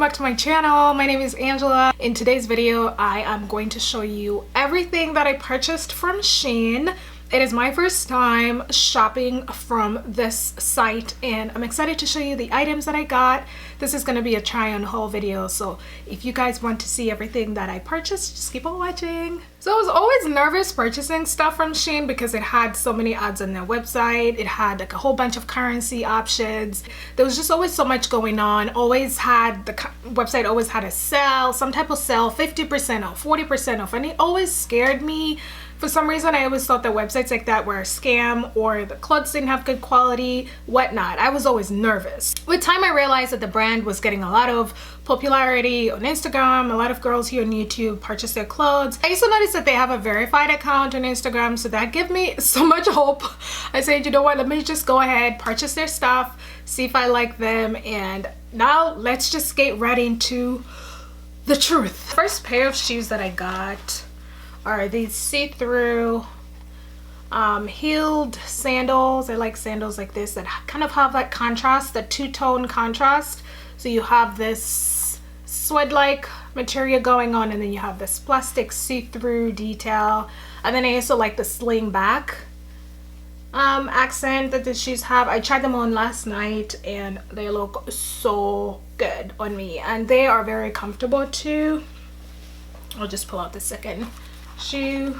back to my channel. My name is Angela. In today's video, I am going to show you everything that I purchased from Shein. It is my first time shopping from this site and I'm excited to show you the items that I got. This is going to be a try on haul video, so if you guys want to see everything that I purchased, just keep on watching. So I was always nervous purchasing stuff from Shein because it had so many ads on their website. It had like a whole bunch of currency options. There was just always so much going on. Always had the website always had a sale, some type of sale, 50% off, 40% off, and it always scared me. For some reason, I always thought that websites like that were a scam or the clothes didn't have good quality, whatnot. I was always nervous. With time, I realized that the brand was getting a lot of popularity on Instagram. A lot of girls here on YouTube purchase their clothes. I also noticed that they have a verified account on Instagram, so that gave me so much hope. I said, you know what, let me just go ahead, purchase their stuff, see if I like them, and now let's just get right into the truth. First pair of shoes that I got are these see-through heeled sandals. I like sandals like this that kind of have that contrast, the two-tone contrast. So you have this sweat-like material going on, and then you have this plastic see-through detail. And then I also like the sling back accent that the shoes have. I tried them on last night and they look so good on me, and they are very comfortable too. I'll just pull out the second shoe.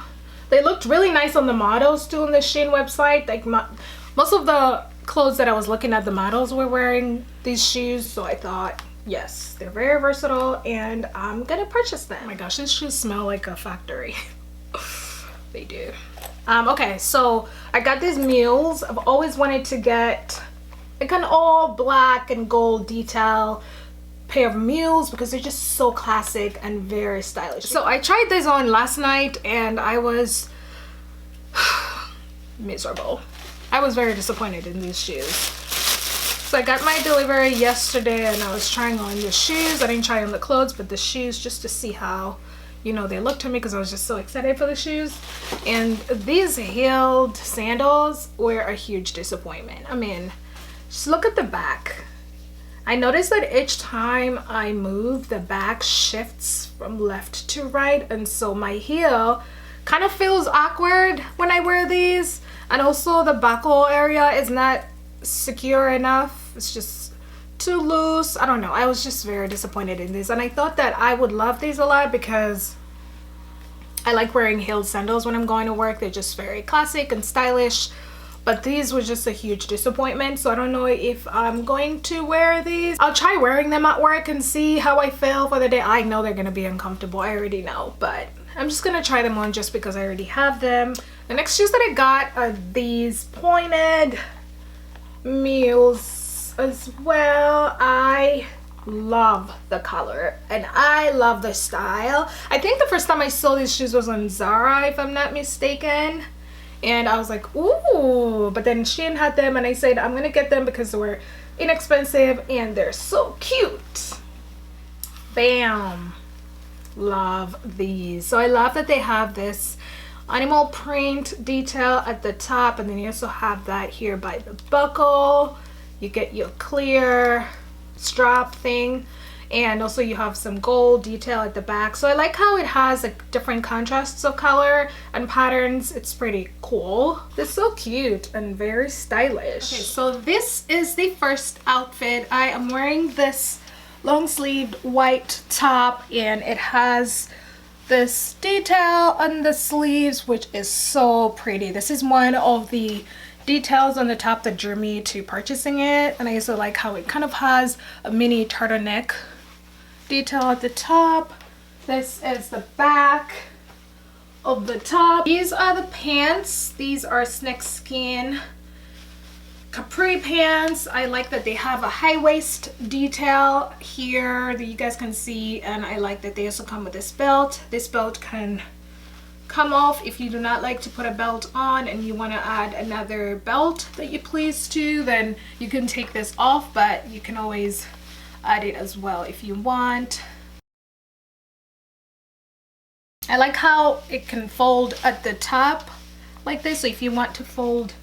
They looked really nice on the models too on the Shein website. Like most of the clothes that I was looking at, the models were wearing these shoes, so I thought, yes, they're very versatile and I'm gonna purchase them. Oh my gosh, these shoes smell like a factory. They do. Okay, so I got these Mules. I've always wanted to get like an all black and gold detail pair of Mules because they're just so classic and very stylish. So I tried these on last night and I was miserable. I was very disappointed in these shoes. So I got my delivery yesterday and I was trying on the shoes. I didn't try on the clothes, but the shoes, just to see how, you know, they look to me, because I was just so excited for the shoes. And these heeled sandals were a huge disappointment. I mean, just look at the back. I noticed that each time I move, the back shifts from left to right, and so my heel kind of feels awkward when I wear these. And also the buckle area is not secure enough. It's just too loose. I don't know. I was just very disappointed in these, and I thought that I would love these a lot because I like wearing heeled sandals when I'm going to work. They're just very classic and stylish. But these were just a huge disappointment, so I don't know if I'm going to wear these. I'll try wearing them at work and see how I feel for the day. I know they're gonna be uncomfortable, I already know, but I'm just gonna try them on just because I already have them. The next shoes that I got are these pointed Mules as well. I love the color and I love the style. I think the first time I saw these shoes was on Zara, if I'm not mistaken. And I was like, ooh, but then Shien had them and I said, I'm gonna get them because they were inexpensive and they're so cute. Bam. Love these. So I love that they have this animal print detail at the top, and then you also have that here by the buckle. You get your clear strap thing, and also you have some gold detail at the back. So I like how it has like different contrasts of color and patterns. It's pretty cool. It's so cute and very stylish. Okay, so this is the first outfit. I am wearing this long sleeved white top and it has this detail on the sleeves, which is so pretty. This is one of the details on the top that drew me to purchasing it, and I also like how it kind of has a mini turtleneck detail at the top. This is the back of the top. These are the pants. These are snakeskin capri pants. I like that they have a high waist detail here that you guys can see, and I like that they also come with this belt. This belt can come off if you do not like to put a belt on and you want to add another belt that you please to, then you can take this off, but you can always add it as well if you want. I like how it can fold at the top like this, so if you want to fold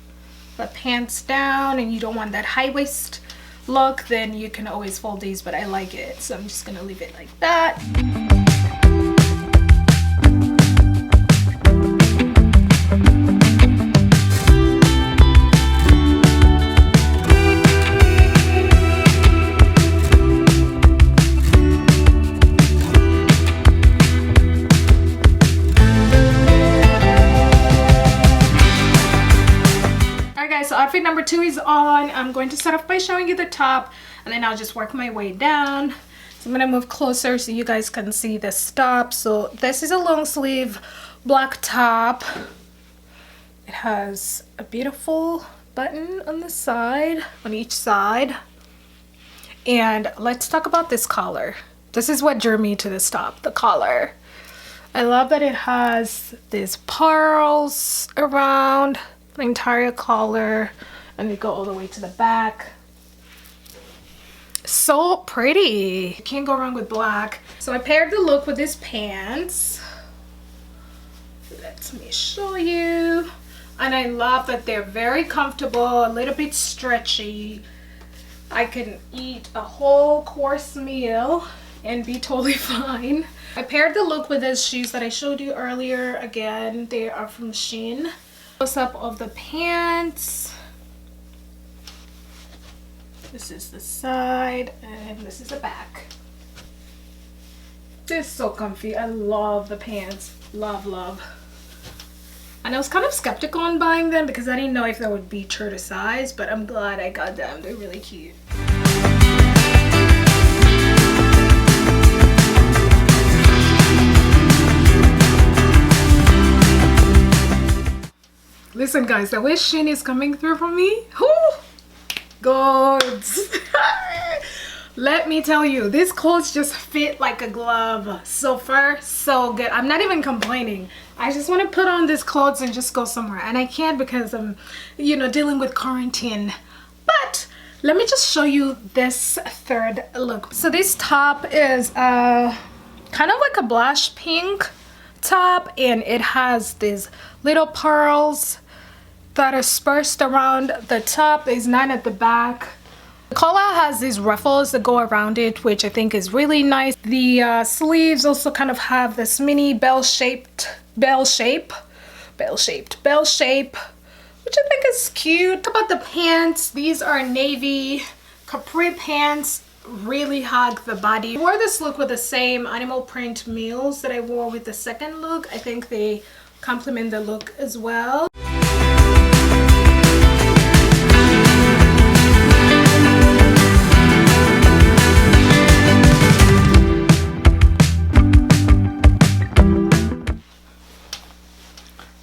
the pants down and you don't want that high waist look, then you can always fold these, but I like it, so I'm just gonna leave it like that. So outfit number 2 is on. I'm going to start off by showing you the top, and then I'll just work my way down. So I'm going to move closer so you guys can see this top. So this is a long sleeve black top. It has a beautiful button on the side, on each side. And let's talk about this collar. This is what drew me to this top, the collar. I love that it has these pearls around the entire collar, and they go all the way to the back. So pretty. You can't go wrong with black. So I paired the look with these pants. Let me show you. And I love that they're very comfortable, a little bit stretchy. I can eat a whole course meal and be totally fine. I paired the look with these shoes that I showed you earlier. Again, they are from Shein. Close up of the pants. This is the side and this is the back. This is so comfy. I love the pants. Love, love. And I was kind of skeptical on buying them because I didn't know if they would be true to size, but I'm glad I got them. They're really cute. Listen guys, the way Shien is coming through for me, whoo, goods. Let me tell you, these clothes just fit like a glove. So far, so good. I'm not even complaining. I just want to put on these clothes and just go somewhere, and I can't because I'm, you know, dealing with quarantine. But let me just show you this third look. So this top is kind of like a blush pink top, and it has these little pearls that are dispersed around the top. There's none at the back. The collar has these ruffles that go around it, which I think is really nice. The sleeves also kind of have this mini bell shape, which I think is cute. How about the pants? These are navy capri pants, really hug the body. I wore this look with the same animal print Mules that I wore with the second look. I think they complement the look as well.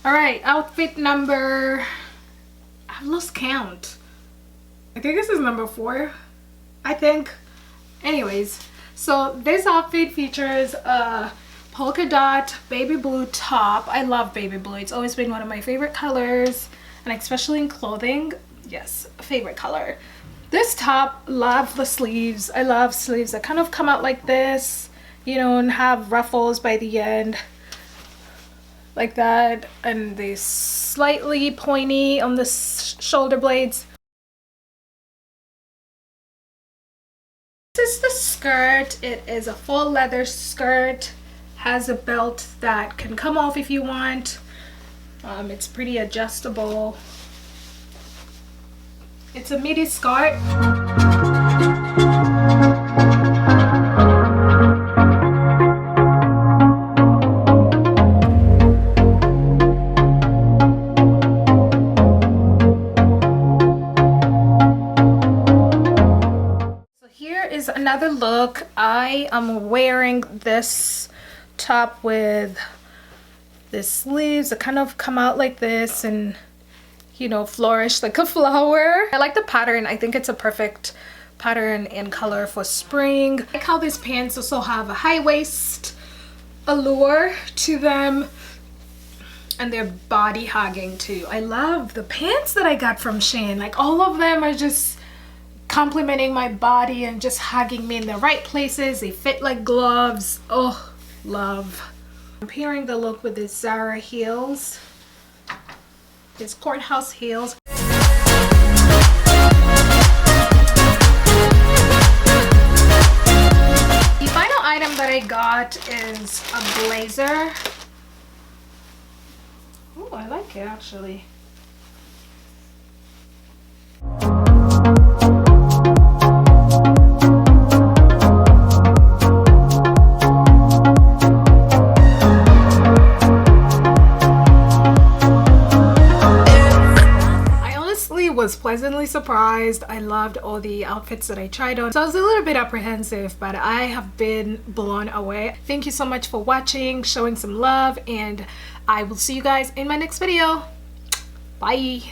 Alright, outfit number, I've lost count. I think this is number 4, I think. Anyways, so this outfit features a polka dot baby blue top. I love baby blue. It's always been one of my favorite colors, and especially in clothing, yes, favorite color. This top, love the sleeves. I love sleeves that kind of come out like this, you know, and have ruffles by the end. Like that, and they slightly pointy on the shoulder blades. This is the skirt. It is a full leather skirt, has a belt that can come off if you want. It's pretty adjustable. It's a midi skirt. Another look. I am wearing this top with the sleeves that kind of come out like this and, you know, flourish like a flower. I like the pattern. I think it's a perfect pattern and color for spring. I like how these pants also have a high waist allure to them, and they're body hugging too. I love the pants that I got from Shein. Like, all of them are just complimenting my body and just hugging me in the right places. They fit like gloves. Oh, love. I'm pairing the look with these Zara heels, these courthouse heels. got is a blazer. Oh, I like it actually. Was pleasantly surprised. I loved all the outfits that I tried on, so I was a little bit apprehensive, but I have been blown away. Thank you so much for watching, showing some love, and I will see you guys in my next video. Bye.